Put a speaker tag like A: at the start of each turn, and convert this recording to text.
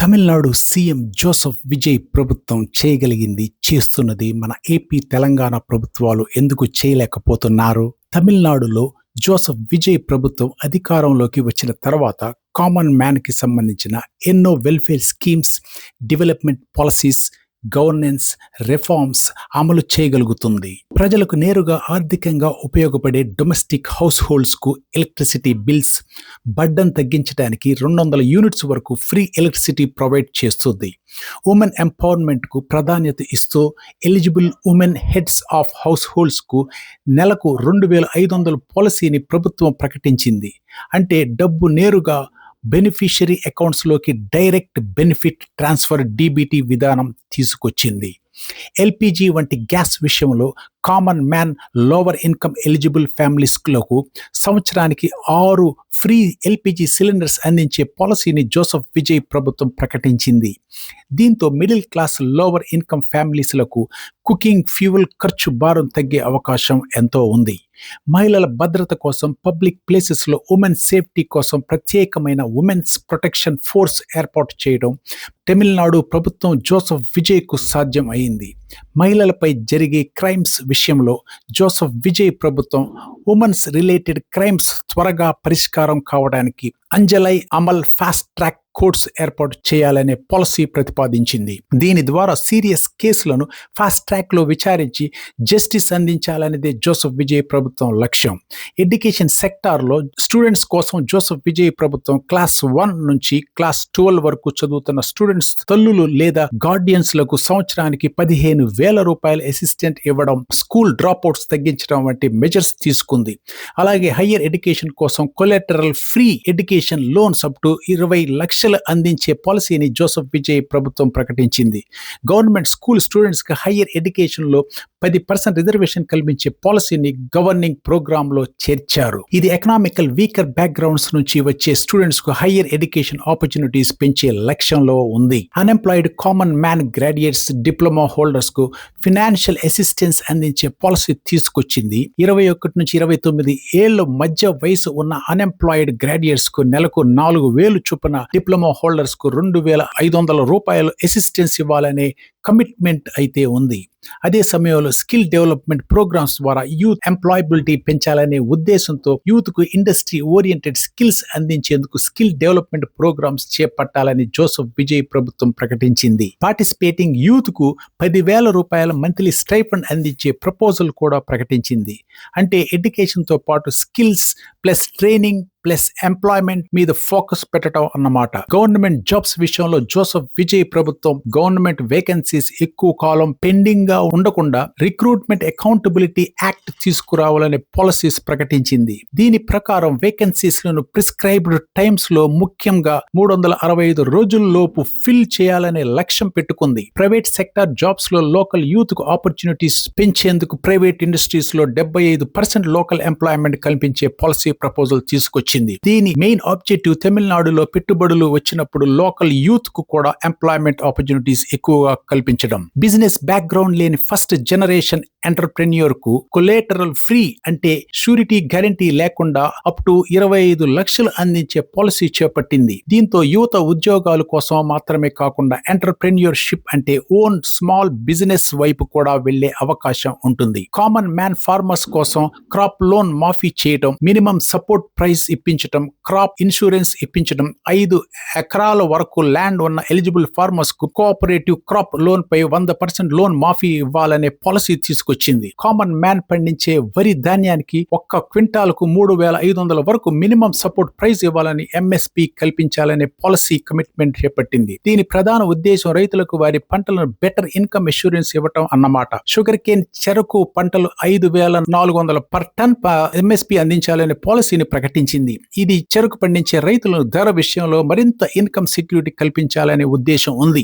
A: Tamil Nadu CM Joseph Vijay ప్రభుత్వం చేయగలిగింది, చేస్తున్నది మన ఏపీ, తెలంగాణ ప్రభుత్వాలు ఎందుకు చేయలేకపోతున్నారు? తమిళనాడులో జోసెఫ్ విజయ్ ప్రభుత్వం అధికారంలోకి వచ్చిన తర్వాత కామన్ మ్యాన్కి సంబంధించిన ఎన్నో welfare schemes, development policies, governance reforms అమలు చేయగలుగుతుంది. ప్రజలకు నేరుగా ఆర్థికంగా ఉపయోగపడే డొమెస్టిక్ హౌస్ హోల్డ్స్కు ఎలక్ట్రిసిటీ బిల్స్ బడ్డను తగ్గించడానికి 200 యూనిట్స్ వరకు ఫ్రీ ఎలక్ట్రిసిటీ ప్రొవైడ్ చేస్తుంది. ఉమెన్ ఎంపవర్మెంట్కు ప్రాధాన్యత ఇస్తూ eligible women heads of house హోల్డ్స్కు నెలకు 2500 పాలసీని ప్రభుత్వం ప్రకటించింది. అంటే డబ్బు నేరుగా బెనిఫిషరీ అకౌంట్స్లోకి డైరెక్ట్ బెనిఫిట్ ట్రాన్స్ఫర్ డీబీటీ విధానం తీసుకొచ్చింది. ఎల్పిజి వంటి గ్యాస్ విషయంలో common man, lower income eligible ఫ్యామిలీస్లకు సంవత్సరానికి 6 ఫ్రీ ఎల్పిజి సిలిండర్స్ అందించే పాలసీని జోసెఫ్ విజయ్ ప్రభుత్వం ప్రకటించింది. దీంతో మిడిల్ క్లాస్, లోవర్ ఇన్కమ్ ఫ్యామిలీస్లకు కుకింగ్ ఫ్యూయల్ ఖర్చు భారం తగ్గే అవకాశం ఎంతో ఉంది. మహిళల భద్రత కోసం పబ్లిక్ ప్లేసెస్లో ఉమెన్ సేఫ్టీ కోసం ప్రత్యేకమైన ఉమెన్స్ ప్రొటెక్షన్ ఫోర్స్ ఏర్పాటు చేయడం తమిళనాడు ప్రభుత్వం జోసెఫ్ విజయ్కు సాధ్యం అయింది. మహిళలపై జరిగే క్రైమ్స్ విషయంలో జోసెఫ్ విజయ్ ప్రభుత్వం ఉమెన్స్ రిలేటెడ్ క్రైమ్స్ త్వరగా పరిష్కారం కావడానికి అంజలై అమల్ ఫాస్ట్ ట్రాక్ కోర్ట్స్ ఏర్పాటు చేయాలనే పాలసీ ప్రతిపాదించింది. దీని ద్వారా సీరియస్ కేసులను ఫాస్ట్ ట్రాక్లో విచారించి జస్టిస్ అందించాలనేదే జోసెఫ్ విజయ్ ప్రభుత్వం లక్ష్యం. ఎడ్యుకేషన్ సెక్టార్లో స్టూడెంట్స్ కోసం జోసెఫ్ విజయ్ ప్రభుత్వం క్లాస్ 1 నుంచి క్లాస్ 12 వరకు చదువుతున్న స్టూడెంట్స్ తల్లులు లేదా గార్డియన్స్లకు సంవత్సరానికి 15,000 రూపాయల అసిస్టెంట్ ఇవ్వడం, స్కూల్ డ్రాప్అవుట్స్ తగ్గించడం వంటి మెజర్స్ తీసుకుంది. అలాగే హయ్యర్ ఎడ్యుకేషన్ కోసం collateral free education loans up to 20 లక్షలు అందించే పాలసీని జోసెఫ్ విజయ్ ప్రభుత్వం ప్రకటించింది. గవర్నమెంట్ స్కూల్ స్టూడెంట్స్కి హయ్యర్ ఎడ్యుకేషన్లో 10% రిజర్వేషన్ కల్పించే పాలసీని గవర్నింగ్ ప్రోగ్రాంలో చేర్చారు. ఇది ఎకనామికల్ వీకర్ బ్యాక్గ్రౌండ్స్ నుంచి వచ్చే స్టూడెంట్స్కు హయ్యర్ ఎడ్యుకేషన్ ఆపర్చునిటీస్ పెంచే లక్ష్యంలో ఉంది. Unemployed common man graduates, diploma హోల్డర్స్కు ఫినాన్షియల్ అసిస్టెన్స్ అందించే పాలసీ తీసుకొచ్చింది. 21 నుంచి 29 ఏళ్ల మధ్య వయసు ఉన్న అన్ఎంప్లాయిడ్ గ్రాడ్యుయేట్స్కు నెలకు 4,000 చొప్పున, డిప్లొమా హోల్డర్స్కు 2,500 రూపాయలు అసిస్టెన్స్ ఇవ్వాలనే కమిట్మెంట్ అయితే ఉంది. అదే సమయంలో స్కిల్ డెవలప్మెంట్ ప్రోగ్రామ్స్ ద్వారా యూత్ ఎంప్లాయబిలిటీ పెంచాలనే ఉద్దేశంతో యూత్కు ఇండస్ట్రీ ఓరియంటెడ్ స్కిల్స్ అందించేందుకు స్కిల్ డెవలప్మెంట్ ప్రోగ్రామ్స్ చేపట్టాలని జోసెఫ్ విజయ్ ప్రభుత్వం ప్రకటించింది. పార్టిసిపేటింగ్ యూత్కు 10,000 రూపాయల మంత్లీ స్టైఫండ్ అందించే ప్రపోజల్ కూడా ప్రకటించింది. అంటే ఎడ్యుకేషన్తో పాటు skills plus training plus employment మీద ఫోకస్ పెట్టడం అన్నమాట. గవర్నమెంట్ జాబ్స్ విషయంలో జోసెఫ్ విజయ్ ప్రభుత్వం గవర్నమెంట్ వేకెన్సీస్ ఎక్కువ కాలం పెండింగ్ గా ఉండకుండా రిక్రూట్మెంట్ అకౌంటబిలిటీ యాక్ట్ తీసుకురావాలనే పాలసీస్ ప్రకటించింది. దీని ప్రకారం వేకెన్సీస్ లను ప్రిస్క్రైబ్డ్ టైమ్స్ లో ముఖ్యంగా 365 రోజుల్లోపు ఫిల్ చేయాలనే లక్ష్యం పెట్టుకుంది. ప్రైవేట్ సెక్టార్ జాబ్స్ లో లోకల్ యూత్ కు ఆపర్చునిటీస్ పెంచేందుకు ప్రైవేట్ ఇండస్ట్రీస్ లో 75% లోకల్ ఎంప్లాయ్మెంట్ కల్పించే పాలసీ ప్రపోజల్ తీసుకొచ్చింది. దీని మెయిన్ ఆబ్జెక్టివ్ తమిళనాడులో పెట్టుబడులు వచ్చినప్పుడు లోకల్ యూత్ కు కూడా ఎంప్లాయ్మెంట్ ఆపర్చునిటీస్ ఎక్కువగా కల్పించడం. బిజినెస్ బ్యాక్గ్రౌండ్ లేని ఫస్ట్ జనరేషన్ ఎంటర్ప్రెన్యూర్ కు కొలేటరల్ ఫ్రీ అంటే షూరిటీ గ్యారంటీ లేకుండా అప్ టు 25 లక్షలు అందించే పాలసీ చేపట్టింది. దీంతో యువత ఉద్యోగాల కోసం మాత్రమే కాకుండా ఎంటర్ప్రెన్యూర్షిప్ అంటే ఓన్ స్మాల్ బిజినెస్ వైపు కూడా వెళ్లే అవకాశం ఉంటుంది. కామన్ మ్యాన్ ఫార్మర్స్ కోసం క్రాప్ లోన్ మాఫీ చేయడం, మినిమం సపోర్ట్ ప్రైస్ ఇప్పించడం, క్రాప్ ఇన్సూరెన్స్ ఇప్పించడం, 5 ఎకరాల వరకు ల్యాండ్ ఉన్న ఎలిజిబుల్ ఫార్మర్స్ కు కోఆపరేటివ్ క్రాప్ లోన్ పై 100% లోన్ మాఫీ ఇవ్వాలనే పాలసీ తీసుకొచ్చింది. కామన్ మ్యాన్ పండించే వరి ధాన్యానికి 1 క్వింటాల్కు 3,500 వరకు మినిమం సపోర్ట్ ప్రైస్ ఇవ్వాలని ఎంఎస్పి కల్పించాలనే పాలసీ కమిట్మెంట్ చేపట్టింది. దీని ప్రధాన ఉద్దేశం రైతులకు వారి పంటలను బెటర్ ఇన్కమ్ అష్యూరెన్స్ ఇవ్వటం అన్నమాట. షుగర్ కేన్, చెరకు పంటలు 5,400 పర్ టన్ ఎంఎస్పి అందించాలనే పాలసీని ప్రకటించింది. ఇది చెరకు పండించే రైతులను ధర విషయంలో మరింత ఇన్కమ్ సెక్యూరిటీ కల్పించాలనే ఉద్దేశం ఉంది.